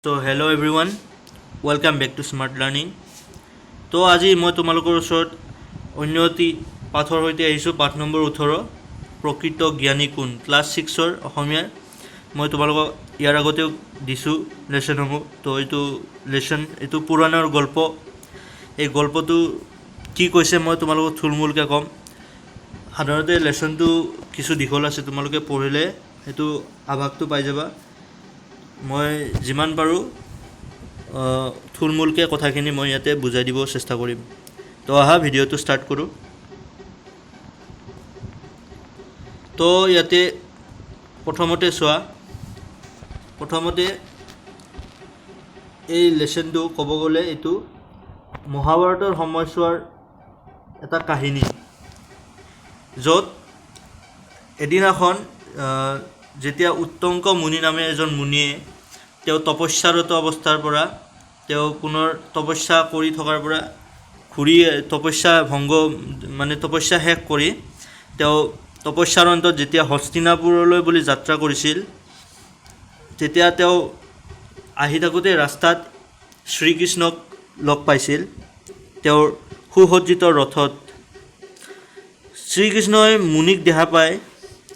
So hello everyone, welcome back to Smart Learning. তো আজি মই তোমালোকৰ ওচৰত অন্য এটি পাঠৰ সৈতে আহিছোঁ। পাঠ নম্বৰ 18 প্ৰকৃত জ্ঞানী কোন, ক্লাছ 6ৰ অসমীয়া। মই তোমালোকক ইয়াৰ আগতেও দিছোঁ লেচনসমূহ। তো এইটো পুৰাণৰ গল্প। এই গল্পটো কি কৈছে মই তোমালোকক থুলমূলকৈ ক'ম। সাধাৰণতে লেচনটো কিছু দীঘল আছে, তোমালোকে পঢ়িলে সেইটো আভাসটো পাই যাবা। মই যিমান পাৰোঁ থুলমূলকৈ কথাখিনি মই ইয়াতে বুজাই দিব চেষ্টা কৰিম। তো আহা ভিডিঅ'টো ষ্টাৰ্ট কৰোঁ। তো ইয়াতে প্ৰথমতে এই লেচনটো ক'ব গ'লে এইটো মহাভাৰতৰ সময়ছোৱাৰ এটা কাহিনী, য'ত এদিনাখন যেতিয়া উত্তংক মুনি নামে এজন মুনিয়ে তেওঁ তপস্যাৰত অৱস্থাৰ পৰা তেওঁ পুনৰ তপস্যা কৰি থকাৰ পৰা তপস্যা শেষ কৰি তেওঁ তপস্যাৰ অন্তত যেতিয়া হস্তিনাপুৰলৈ বুলি যাত্ৰা কৰিছিল, তেতিয়া তেওঁ আহি থাকোঁতে ৰাস্তাত শ্ৰীকৃষ্ণক লগ পাইছিল। তেওঁৰ সুসজ্জিত ৰথত শ্ৰীকৃষ্ণই মুনিক দেখা পাই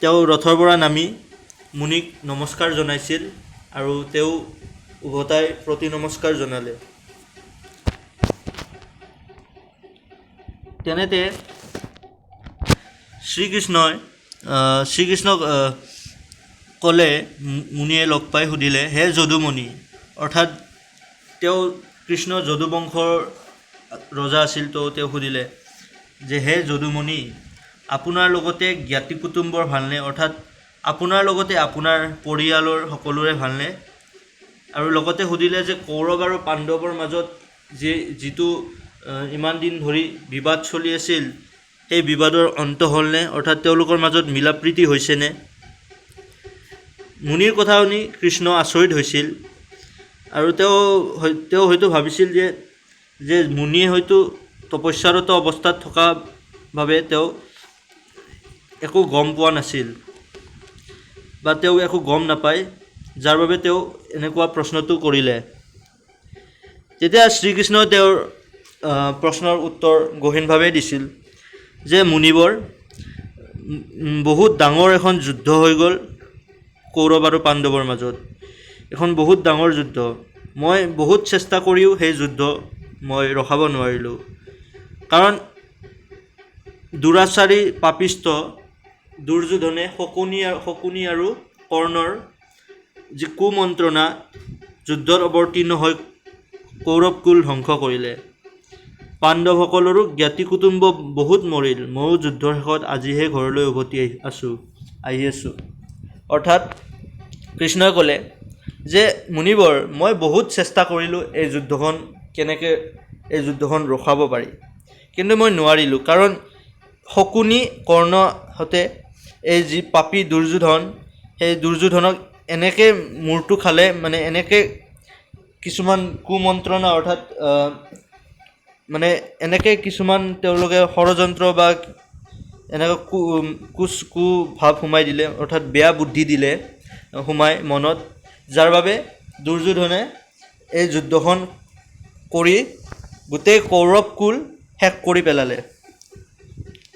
তেওঁ ৰথৰ পৰা নামি মুনিক নমস্কাৰ জনাইছিল আৰু তেওঁ উভতাই প্ৰতি নমস্কাৰ জনালে। তেনেতে শ্ৰীকৃষ্ণক ক'লে, মুনিয়ে লগ পাই সুধিলে, হে যদুমণি, অৰ্থাৎ তেওঁ কৃষ্ণ যদু বংশৰ ৰজা আছিল। তো তেওঁ সুধিলে যে হে যদুমণি, আপোনাৰ লগতে জ্ঞাতি কুটুম্বৰ ভালনে, অৰ্থাৎ আপোনাৰ লগতে আপোনাৰ পৰিয়ালৰ সকলোৰে ভালনে? আৰু লগতে সুধিলে যে কৌৰৱ আৰু পাণ্ডৱৰ মাজত যিটো ইমান দিন ধৰি বিবাদ চলি আছিল, সেই বিবাদৰ অন্ত হ'লনে, অৰ্থাৎ তেওঁলোকৰ মাজত মিলা প্ৰীতি হৈছেনে? মুনিৰ কথা শুনি কৃষ্ণ আচৰিত হৈছিল আৰু তেওঁ হয়তো ভাবিছিল যে মুনিয়ে হয়তো তপস্যাৰত অৱস্থাত থকা বাবে তেওঁ একো গম পোৱা নাছিল বা তেওঁ একো গম নাপায়, যাৰ বাবে তেওঁ এনেকুৱা প্ৰশ্নটো কৰিলে। তেতিয়া শ্ৰীকৃষ্ণই তেওঁৰ প্ৰশ্নৰ উত্তৰ গহীনভাৱে দিছিল যে মুনিবৰ, বহুত ডাঙৰ এখন যুদ্ধ হৈ গ'ল কৌৰৱ আৰু পাণ্ডৱৰ মাজত। এখন বহুত ডাঙৰ যুদ্ধ। মই বহুত চেষ্টা কৰিও সেই যুদ্ধ মই ৰখাব নোৱাৰিলোঁ, কাৰণ দুৰাচাৰী পাপিষ্ঠ দুৰ্যোধনে শকুনি আৰু কৰ্ণৰ যি কুমন্ত্ৰণা যুদ্ধত অৱতীৰ্ণ হৈ কৌৰৱ কুল ধ্বংস কৰিলে। পাণ্ডৱসকলৰো জ্ঞাতি কুটুম্ব বহুত মৰিল। ময়ো যুদ্ধৰ শেষত আজিহে ঘৰলৈ উভতি আহি আছোঁ। অৰ্থাৎ কৃষ্ণই ক'লে যে মুনিবৰ, মই বহুত চেষ্টা কৰিলোঁ এই যুদ্ধখন ৰখাব পাৰি, কিন্তু মই নোৱাৰিলোঁ, কাৰণ শকুনি কৰ্ণহঁতে এই যি পাপী দুৰ্যোধন, সেই দুৰ্যোধনক এনেকৈ মূৰটো খালে, মানে এনেকৈ কিছুমান কুমন্ত্ৰণা, অৰ্থাৎ এনেকৈ কিছুমান তেওঁলোকে ষড়যন্ত্ৰ বা এনেকৈ কু ভাৱ সোমাই দিলে, অৰ্থাৎ বেয়া বুদ্ধি দিলে সোমাই মনত, যাৰ বাবে দুৰ্যোধনে এই যুদ্ধখন কৰি গোটেই কৌৰৱ কুল শেষ কৰি পেলালে।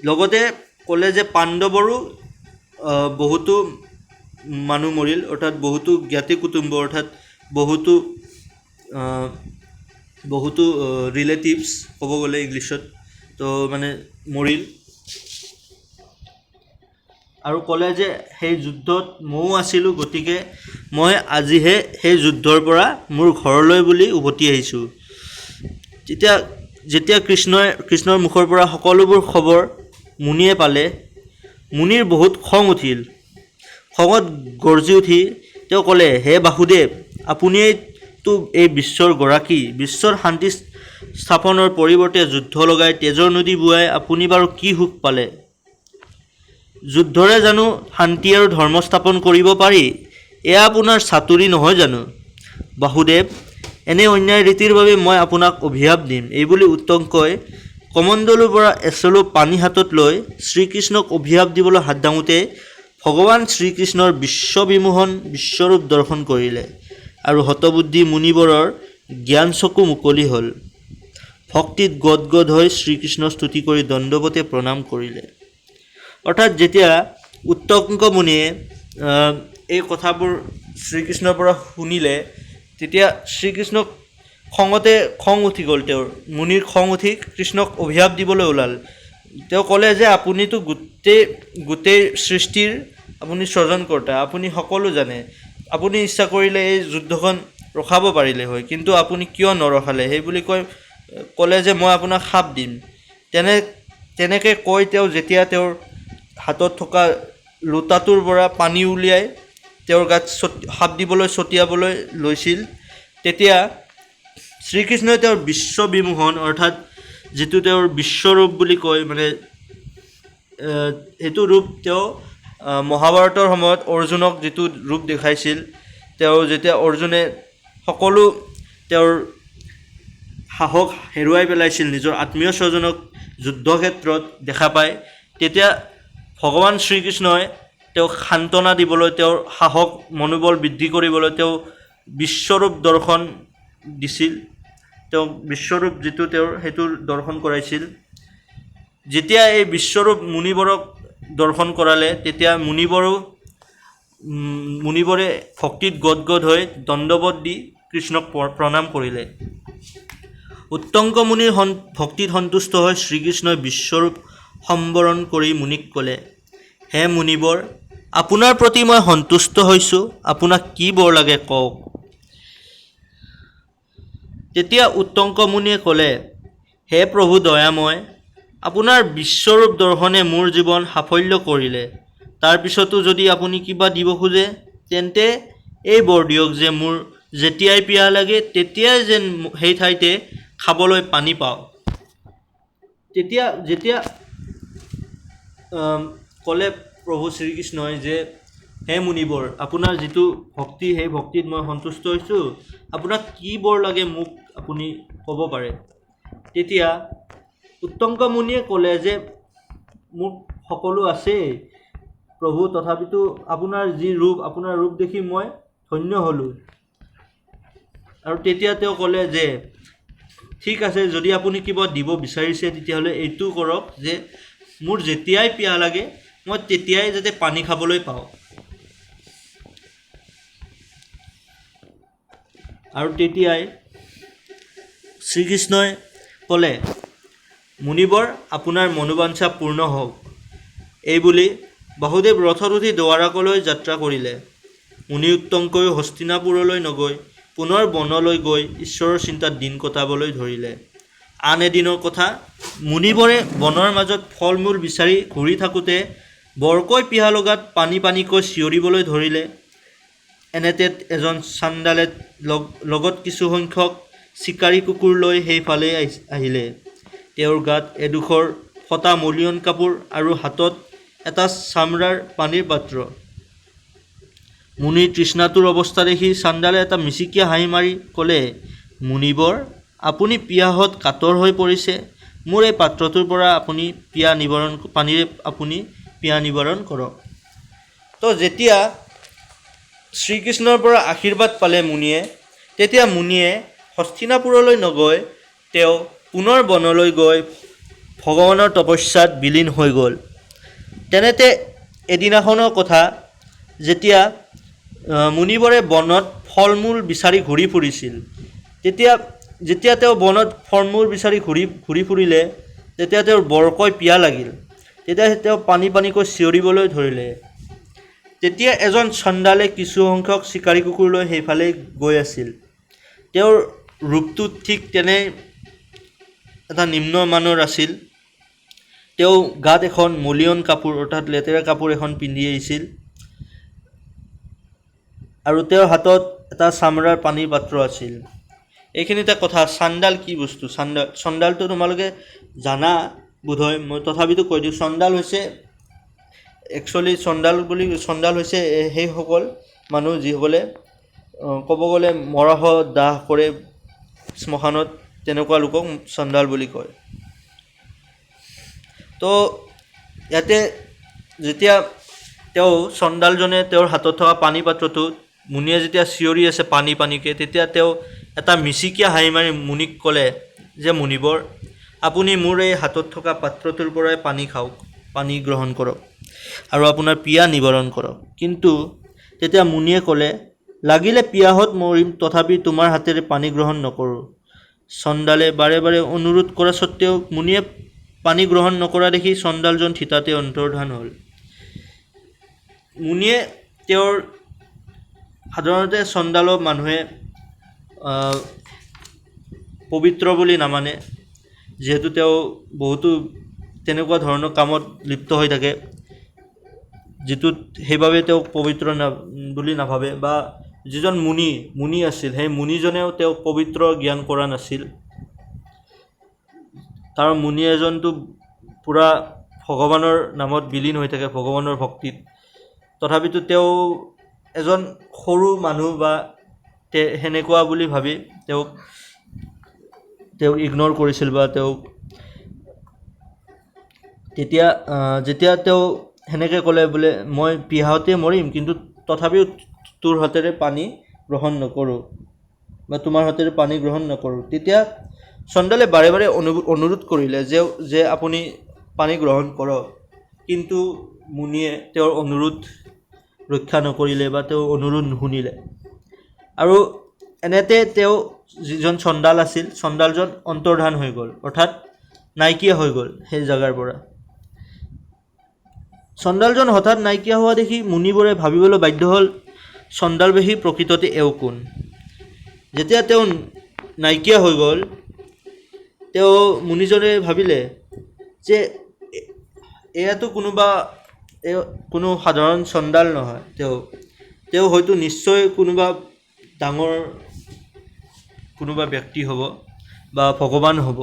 লগতে ক'লে যে পাণ্ডৱৰো বহুতো মানুহ মৰিল, অৰ্থাৎ বহুতো জ্ঞাতি কুটুম্ব, অৰ্থাৎ বহুতো ৰিলেটিভছ ক'ব গ'লে ইংলিছত, তো মৰিল। আৰু ক'লে যে সেই যুদ্ধত ময়ো আছিলোঁ, গতিকে মই আজিহে সেই যুদ্ধৰ পৰা মোৰ ঘৰলৈ বুলি উভতি আহিছোঁ। যেতিয়া কৃষ্ণৰ মুখৰ পৰা সকলোবোৰ খবৰ মুনিয়ে পালে, মুনিৰ বহুত খং উঠিল। খঙত গৰ্জি উঠি তেওঁ ক'লে, হে বাসুদেৱ, আপুনিয়েইতো এই বিশ্বৰ গৰাকী। বিশ্বৰ শান্তি স্থাপনৰ পৰিৱৰ্তে যুদ্ধ লগাই তেজৰ নদী বোৱাই আপুনি বাৰু কি সুখ পালে? যুদ্ধৰে জানো শান্তি আৰু ধৰ্ম স্থাপন কৰিব পাৰি? এয়া আপোনাৰ চাতুৰি নহয় জানো? বাসুদেৱ, এনে অন্যায় ৰীতিৰ বাবে মই আপোনাক অভিশাপ দিম। এইবুলি উত্তংকই কমণ্ডলুৰ পৰা এচলু পানী হাতত লৈ শ্ৰীকৃষ্ণক অভিশাপ দিবলৈ হাত দাঙোতে ভগৱান শ্ৰীকৃষ্ণৰ বিশ্ববিমোহন বিশ্বৰূপ দৰ্শন কৰিলে আৰু হতবুদ্ধি মুনিবৰৰ জ্ঞান চকু মুকলি হ'ল। ভক্তিত গদগদ হৈ শ্ৰীকৃষ্ণ স্তুতি কৰি দণ্ডৱতে প্ৰণাম কৰিলে। অৰ্থাৎ যেতিয়া উত্তংক মুনিয়ে এই কথাবোৰ শ্ৰীকৃষ্ণৰ পৰা শুনিলে, তেতিয়া শ্ৰীকৃষ্ণক খং উঠি গ'ল। তেওঁৰ মুনিৰ খং উঠি কৃষ্ণক অভিশাপ দিবলৈ ওলাল। তেওঁ ক'লে যে আপুনিতো গোটেই সৃষ্টিৰ আপুনি স্ৰজনকৰ্তা, আপুনি সকলো জানে, আপুনি ইচ্ছা কৰিলে এই যুদ্ধখন ৰখাব পাৰিলে হয়, কিন্তু আপুনি কিয় নৰখালে? সেই বুলি ক'লে যে মই আপোনাক শাপ দিম। তেনেকৈ কৈ তেওঁ যেতিয়া তেওঁৰ হাতত থকা লোটাটোৰ পৰা পানী উলিয়াই তেওঁৰ গাত শাপ দিবলৈ ছটিয়াবলৈ লৈছিল, তেতিয়া শ্ৰীকৃষ্ণই তেওঁৰ বিশ্ববিমোহন অৰ্থাৎ যিটো তেওঁৰ বিশ্বৰূপ বুলি কয়, মানে সেইটো ৰূপ তেওঁ মহাভাৰতৰ সময়ত অৰ্জুনক যিটো ৰূপ দেখাইছিল, তেওঁ যেতিয়া অৰ্জুনে সকলো তেওঁৰ সাহস হেৰুৱাই পেলাইছিল, নিজৰ আত্মীয় স্বজনক যুদ্ধক্ষেত্ৰত দেখা পায়, তেতিয়া ভগৱান শ্ৰীকৃষ্ণই তেওঁক সান্তনা দিবলৈ, তেওঁৰ সাহস মনোবল বৃদ্ধি কৰিবলৈ তেওঁ বিশ্বৰূপ দৰ্শন দিছিল। তেওঁ বিশ্বৰূপ যিটো তেওঁৰ সেইটো দৰ্শন কৰাইছিল। যেতিয়া এই বিশ্বৰূপ মুনিবৰক দৰ্শন কৰালে, তেতিয়া মুনিবৰে ভক্তিত গদগদ হৈ দণ্ডৱত দি কৃষ্ণক প্ৰণাম কৰিলে। উত্তংক মুনিৰ ভক্তিত সন্তুষ্ট হৈ শ্ৰীকৃষ্ণই বিশ্বৰূপ সম্বৰণ কৰি মুনিক ক'লে, হে মুনিবৰ, আপোনাৰ প্ৰতি মই সন্তুষ্ট হৈছোঁ, আপোনাক কি বৰ লাগে কওক। তেতিয়া উত্তংক মুনিয়ে ক'লে, হে প্ৰভু দয়াময়, আপোনাৰ বিশ্বৰূপ দৰ্শনে মোৰ জীৱন সাফল্য কৰিলে। তাৰপিছতো যদি আপুনি কিবা দিব খোজে, তেন্তে এই বৰ দিয়ক যে মোৰ যেতিয়াই পিয়াহ লাগে তেতিয়াই যেন সেই ঠাইতে খাবলৈ পানী পাওঁ। যেতিয়া ক'লে প্ৰভু শ্ৰীকৃষ্ণই যে হে মুনিবৰ, আপোনাৰ যিটো ভক্তি, সেই ভক্তিত মই সন্তুষ্ট হৈছোঁ, আপোনাক কি বৰ লাগে মোক আপুনি ক'ব পাৰে। তেতিয়া উত্তংক মুনিয়ে ক'লে যে মোক সকলো আছেই প্ৰভু, তথাপিতো আপোনাৰ ৰূপ দেখি মই ধন্য হ'লোঁ। আৰু তেতিয়া তেওঁ ক'লে যে ঠিক আছে, যদি আপুনি কিবা দিব বিচাৰিছে তেতিয়াহ'লে এইটো কৰক যে মোৰ যেতিয়াই পিয়াহ লাগে মই তেতিয়াই যাতে পানী খাবলৈ পাওঁ। আৰু তেতিয়াই শ্ৰীকৃষ্ণই ক'লে, মুনিবৰ, আপোনাৰ মনোবাঞ্ছা পূৰ্ণ হওক। এইবুলি বাসুদেৱ ৰথত উঠি দ্বাৰকালৈ যাত্ৰা কৰিলে। মুনি উত্তংকয়ো হস্তিনাপুৰলৈ নগৈ পুনৰ বনলৈ গৈ ঈশ্বৰৰ চিন্তাত দিন কটাবলৈ ধৰিলে। আন এদিনৰ কথা, মুনিবৰে বনৰ মাজত ফল মূল বিচাৰি ঘূৰি থাকোঁতে বৰকৈ পিয়াহ লগাত পানীকৈ চিঞৰিবলৈ ধৰিলে। এনেতে এজন চাণ্ডালে লগত কিছুসংখ্যক চিকাৰী কুকুৰ লৈ সেইফালে আহিলে। তেওঁৰ গাত এডোখৰ ফটা মলিয়ন কাপোৰ আৰু হাতত এটা চামৰাৰ পানীৰ পাত্ৰ। মুনিৰ তৃষ্ণাতুৰ অৱস্থা দেখি চাণ্ডালে এটা মিচিকীয়া হাঁহি মাৰি ক'লে, মুনিবৰ, আপুনি পিয়াহত কাতৰ হৈ পৰিছে, মোৰ এই পাত্ৰটোৰ পৰা পানীৰে আপুনি পিয়াহ নিবাৰণ কৰক। তো যেতিয়া শ্ৰীকৃষ্ণৰ পৰা আশীৰ্বাদ পালে মুনিয়ে, তেতিয়া মুনিয়ে হস্তিনাপুৰলৈ নগৈ তেওঁ পুনৰ বনলৈ গৈ ভগৱানৰ তপস্যাত বিলীন হৈ গ'ল। তেনেতে এদিনাখনৰ কথা, যেতিয়া মুনিবৰে বনত ফল মূল বিচাৰি ঘূৰি ফুৰিছিল, যেতিয়া তেওঁ বনত ফল মূল বিচাৰি ঘূৰি ফুৰিলে, তেতিয়া তেওঁৰ বৰকৈ পিয়াহ লাগিল। তেতিয়া তেওঁ পানীকৈ চিঞৰিবলৈ ধৰিলে। তেতিয়া এজন চণ্ডালে কিছুসংখ্যক চিকাৰী কুকুৰ লৈ সেইফালে গৈ আছিল। তেওঁৰ ৰূপটো ঠিক তেনে এটা নিম্নমানৰ আছিল। তেওঁ গাত এখন মলিয়ন কাপোৰ অৰ্থাৎ লেতেৰা কাপোৰ এখন পিন্ধি আহিছিল আৰু তেওঁৰ হাতত এটা চামৰাৰ পানীৰ পাত্ৰ আছিল। এইখিনিতে কথা, চাণ্ডাল কি বস্তু? চণ্ডালটো তোমালোকে জানা বোধহয়, মই তথাপিতো কৈ দিওঁ। চণ্ডাল হৈছে চণ্ডাল হৈছে সেইসকল মানুহ যিসকলে ক'ব গ'লে মৰাশ দাহ কৰে শ্মশানত, তেনেকুৱা লোকক চণ্ডাল বুলি কয়। তো ইয়াতে যেতিয়া চণ্ডালজনে তেওঁৰ হাতত থকা পানী পাত্ৰটো মুনিয়ে যেতিয়া চিঞৰি আছে পানী পানীকৈ, তেতিয়া তেওঁ এটা মিচিকীয়া হাঁহি মাৰি মুনিক ক'লে যে মুনিবৰ, আপুনি মোৰ এই হাতত থকা পাত্ৰটোৰ পৰাই পানী খাওক, পানী গ্ৰহণ কৰক আৰু আপোনাৰ পিয়া নিবাৰণ কৰক। কিন্তু তেতিয়া মুনিয়ে ক'লে, লাগিলে পিয়াহত মৰিম, তথাপি তোমাৰ হাতেৰে পানী গ্ৰহণ নকৰোঁ। চন্দালে বাৰে বাৰে অনুৰোধ কৰা স্বত্বেও মুনিয়ে পানী গ্ৰহণ নকৰা দেখি চন্দালজন থিতাতে অন্তৰ্ধান হ'ল। মুনিয়ে তেওঁৰ সাধাৰণতে চন্দালক মানুহে পবিত্ৰ বুলি নামানে, যিহেতু তেওঁ বহুতো তেনেকুৱা ধৰণৰ কামত লিপ্ত হৈ থাকে, যিটোত সেইবাবে তেওঁক পবিত্ৰ বুলি নাভাবে, বা যিজন মুনি আছিল সেই মুনিজনেও তেওঁক পবিত্ৰ জ্ঞান কৰা নাছিল। কাৰণ মুনি এজনটো পূৰা ভগৱানৰ নামত বিলীন হৈ থাকে, ভগৱানৰ ভক্তিত। তথাপিতো তেওঁ এজন সৰু মানুহ বা সেনেকুৱা বুলি ভাবি তেওঁক ইগন'ৰ কৰিছিল, বা তেওঁক যেতিয়া তেওঁ সেনেকৈ ক'লে বোলে মই পিয়াহতে মৰিম, কিন্তু তথাপিও তোৰ হাতেৰে পানী গ্ৰহণ নকৰোঁ, বা তোমাৰ হাতেৰে পানী গ্ৰহণ নকৰোঁ, তেতিয়া চন্দালে বাৰে বাৰে অনুৰোধ কৰিলে যে আপুনি পানী গ্ৰহণ কৰক। কিন্তু মুনিয়ে তেওঁৰ অনুৰোধ ৰক্ষা নকৰিলে, বা তেওঁৰ অনুৰোধ নুশুনিলে। আৰু এনেতে তেওঁ যিজন চন্দাল আছিল, চন্দালজন অন্তৰ্ধান হৈ গ'ল, অৰ্থাৎ নাইকিয়া হৈ গ'ল সেই জেগাৰ পৰা। চন্দালজন হঠাৎ নাইকিয়া হোৱা দেখি মুনিবোৰে ভাবিবলৈ বাধ্য হ'ল, চন্দালবেশী প্ৰকৃততে এওঁ কোন। যেতিয়া তেওঁ নাইকিয়া হৈ গ'ল, তেওঁ মুনিজনে ভাবিলে যে এয়াতো কোনো সাধাৰণ চন্দাল নহয়, তেওঁ হয়তো নিশ্চয় কোনোবা ব্যক্তি হ'ব, বা ভগৱান হ'ব।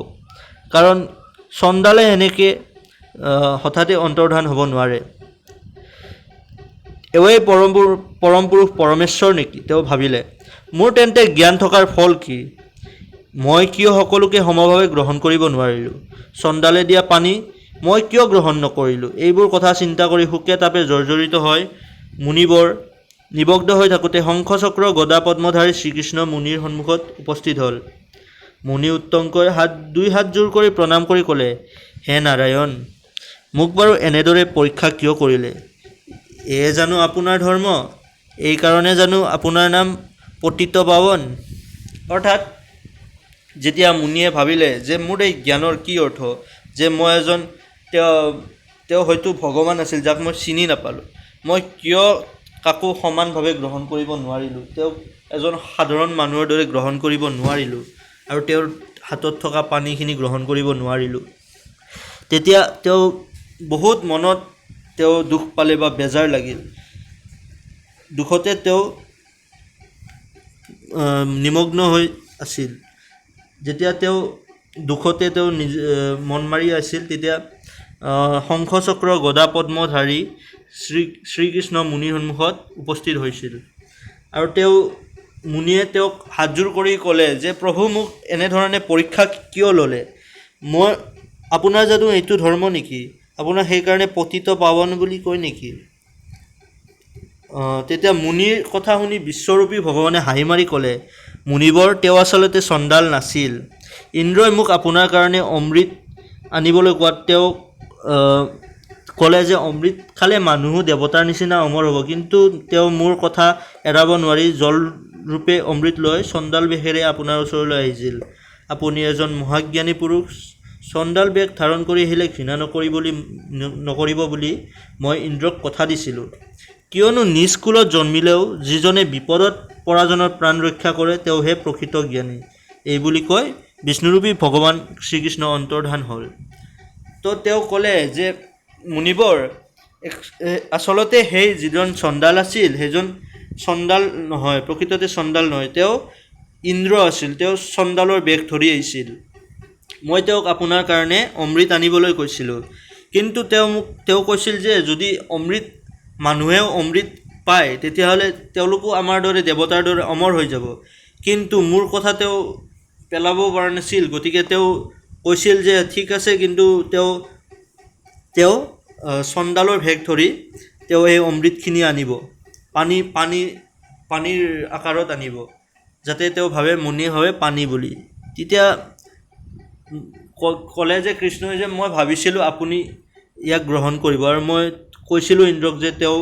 কাৰণ চন্দালে এনেকৈ হঠাতে অন্তৰ্ধান হ'ব নোৱাৰে। এওঁৱেই পৰম পুৰুষ পৰমেশ্বৰ নেকি, তেওঁ ভাবিলে। মোৰ তেন্তে জ্ঞান থকাৰ ফল কি? মই কিয় সকলোকে সমভাৱে গ্ৰহণ কৰিব নোৱাৰিলোঁ? চন্দালে দিয়া পানী মই কিয় গ্ৰহণ নকৰিলোঁ? এইবোৰ কথা চিন্তা কৰি শোকে তাপে জৰ্জৰিত হয় মুনিবৰ নিবদ্ধ হৈ থাকোঁতে শংখচক্ৰ গদা পদ্মধাৰী শ্ৰীকৃষ্ণ মুনিৰ সন্মুখত উপস্থিত হ'ল। মুনি উত্তংকৈ দুই হাত জোৰ কৰি প্ৰণাম কৰি ক'লে, হে নাৰায়ণ, মোক বাৰু এনেদৰে পৰীক্ষা কিয় কৰিলে? এয়ে জানো আপোনাৰ ধৰ্ম? এই কাৰণে জানো আপোনাৰ নাম পতিত পাৱন? অৰ্থাৎ যেতিয়া মুনিয়ে ভাবিলে যে মোৰ এই জ্ঞানৰ কি অৰ্থ, যে মই এজন তেওঁ হয়তো ভগৱান আছিল যাক মই চিনি নাপালোঁ, মই কিয় কাকো সমানভাৱে গ্ৰহণ কৰিব নোৱাৰিলোঁ, তেওঁক এজন সাধাৰণ মানুহৰ দৰে গ্ৰহণ কৰিব নোৱাৰিলোঁ, আৰু তেওঁৰ হাতত থকা পানীখিনি গ্ৰহণ কৰিব নোৱাৰিলোঁ। তেতিয়া তেওঁ বহুত মনত দুখ পালে, বা বেজাৰ লাগিল। দুখতে তেওঁ নিমগ্ন হৈ আছিল। যেতিয়া তেওঁ দুখতে মন মাৰি আছিল, তেতিয়া শংখচক্ৰ গদা পদ্মধাৰী শ্ৰীকৃষ্ণ মুনিৰ সন্মুখত উপস্থিত হৈছিল। আৰু মুনিয়ে তেওঁক হাতযোৰ কৰি ক'লে যে প্ৰভু, মোক এনেধৰণে পৰীক্ষা কিয় ল'লে? আপোনাৰ জানো এইটো ধৰ্ম নেকি? আপোনাৰ সেইকাৰণে পতিত পাৱন বুলি কয় নেকি? তেতিয়া মুনিৰ কথা শুনি বিশ্বৰূপী ভগৱানে হাঁহি মাৰি ক'লে, মুনিবৰ, তেওঁ আচলতে চন্দাল নাছিল। ইন্দ্ৰই মোক আপোনাৰ কাৰণে অমৃত আনিবলৈ কোৱাত তেওঁ ক'লে যে অমৃত খালে মানুহো দেৱতাৰ নিচিনা অমৰ হ'ব, কিন্তু তেওঁ মোৰ কথা এৰাব নোৱাৰি জলৰূপে অমৃত লৈ চন্দাল বেশেৰে আপোনাৰ ওচৰলৈ আহিছিল। আপুনি এজন মহাজ্ঞানী পুৰুষ, চন্দাল বেশ ধাৰণ কৰি আহিলে ঘৃণা নকৰিব বুলি মই ইন্দ্ৰক কথা দিছিলোঁ। কিয়নো নিজ কুলত জন্মিলেও যিজনে বিপদত পৰাজনৰ প্ৰাণ ৰক্ষা কৰে তেওঁহে প্ৰকৃত জ্ঞানী। এইবুলি কৈ বিষ্ণুৰূপী ভগৱান শ্ৰীকৃষ্ণ অন্তৰ্ধান হ'ল। তো তেওঁ ক'লে যে মুনিবৰ, আচলতে সেই যিজন চন্দাল আছিল, সেইজন চন্দাল নহয়, প্ৰকৃততে চন্দাল নহয়, তেওঁ ইন্দ্ৰ আছিল। তেওঁ চন্দালৰ বেশ ধৰি আহিছিল। মই তেওঁক আপোনাৰ কাৰণে অমৃত আনিবলৈ কৈছিলোঁ, কিন্তু তেওঁ কৈছিল যে যদি মানুহেও অমৃত পায়, তেতিয়াহ'লে তেওঁলোকো আমাৰ দৰে দেৱতাৰ দৰে অমৰ হৈ যাব। কিন্তু মোৰ কথা তেওঁ পেলাব পৰা নাছিল, গতিকে তেওঁ কৈছিল যে ঠিক আছে, কিন্তু তেওঁ চন্দালৰ ভেশ ধৰি তেওঁ এই অমৃতখিনি আনিব, পানীৰ আকাৰত আনিব, যাতে তেওঁ ভাবে মুনিয়ে ভাবে পানী বুলি। তেতিয়া ক'লে যে কৃষ্ণই যে মই ভাবিছিলোঁ আপুনি ইয়াক গ্ৰহণ কৰিব, আৰু মই কৈছিলোঁ ইন্দ্ৰক যে তেওঁ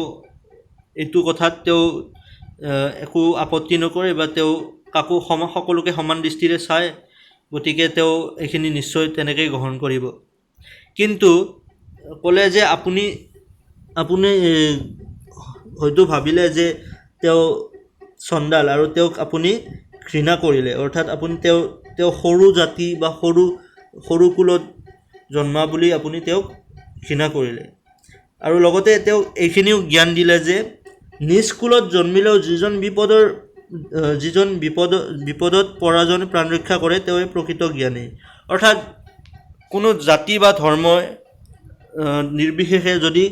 এইটো কথাত তেওঁ একো আপত্তি নকৰে, বা তেওঁ কাকো সকলোকে সমান দৃষ্টিৰে চায়, গতিকে তেওঁ এইখিনি নিশ্চয় তেনেকেই গ্ৰহণ কৰিব। কিন্তু ক'লে যে আপুনি হয়তো ভাবিলে যে তেওঁ চণ্ডাল, আৰু তেওঁক আপুনি ঘৃণা কৰিলে, অৰ্থাৎ আপুনি তেওঁ সৰু জাতি বা সৰু কুলত জন্মা বুলি আপুনি তেওঁক ঘৃণা কৰিলে। আৰু লগতে তেওঁক এইখিনিও জ্ঞান দিলে যে নিজ কুলত জন্মিলেও যিজন বিপদত পৰাজনে প্ৰাণ ৰক্ষা কৰে তেওঁৱে প্ৰকৃত জ্ঞানী। অৰ্থাৎ কোনো জাতি বা ধৰ্মই নিৰ্বিশেষে যদি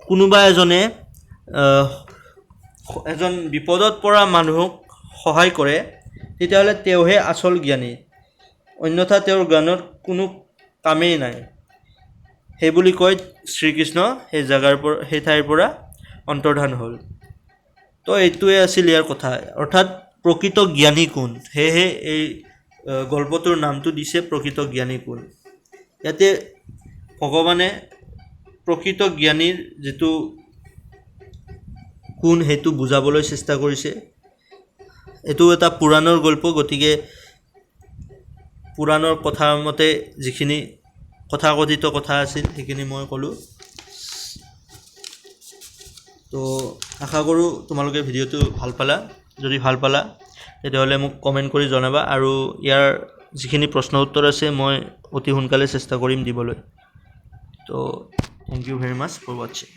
কোনোবা এজন বিপদত পৰা মানুহক সহায় কৰে, তেতিয়াহ'লে তেওঁহে আচল জ্ঞানী, অন্যথা তেওঁৰ জ্ঞানত কোনো কামেই নাই। সেইবুলি কৈ শ্ৰীকৃষ্ণ সেই ঠাইৰ পৰা অন্তৰ্ধান হ'ল। তো এইটোৱে আছিল ইয়াৰ কথা, অৰ্থাৎ প্ৰকৃত জ্ঞানী কোন, সেয়েহে এই গল্পটোৰ নামটো দিছে প্ৰকৃত জ্ঞানী কোন। ইয়াতে ভগৱানে প্ৰকৃত জ্ঞানীৰ যিটো কোন সেইটো বুজাবলৈ চেষ্টা কৰিছে। এইটো এটা পুৰাণৰ গল্প, গতিকে পুৰাণৰ কথা মতে যিখিনি কথাকথিত কথা আছিল সেইখিনি মই ক'লোঁ। তো আশা কৰোঁ তোমালোকে ভিডিঅ'টো ভাল পালা। যদি ভাল পালা তেতিয়াহ'লে মোক কমেণ্ট কৰি জনাবা, আৰু ইয়াৰ যিখিনি প্ৰশ্ন উত্তৰ আছে মই অতি সোনকালে চেষ্টা কৰিম দিবলৈ। So thank you very much for ৱাটছিং।